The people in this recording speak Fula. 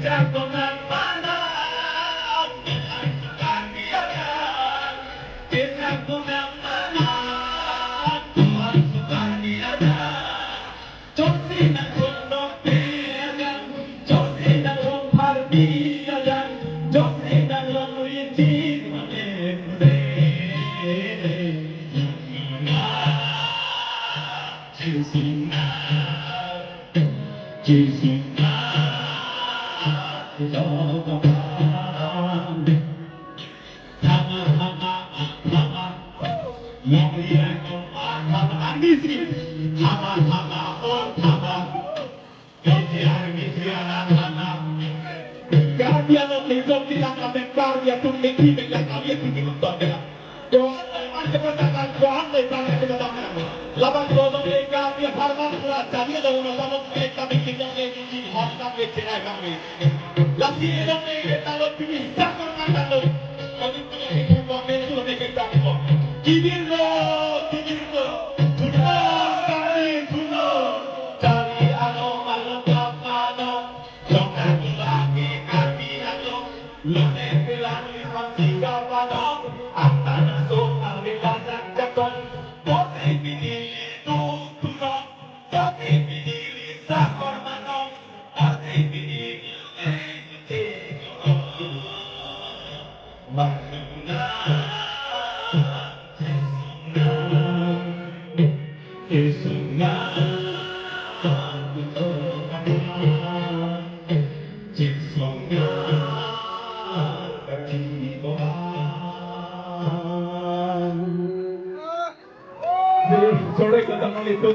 jagongan manang Tuhan tiada di jagongan manang Tuhan tiada Josi nang gunung piagan Josi nang wong pardiagan Josi nang wong wiji Laban kodong eka dia farman pura jadi ada orang tamu mereka bikin yang ini hotka bicara kami. Lagi orang ini tahu bisa korban tahu. Kami punya ibu bapa itu lebih kita kok. Kibirlo, punah kami punah. Cari alo malam kapano, jangan lagi kami alo. Lone bilang lihat tiga pano, antara so kami banyak jakon. Bote bini itu punah, bote bini sakor mano, bote bini sore ketemu itu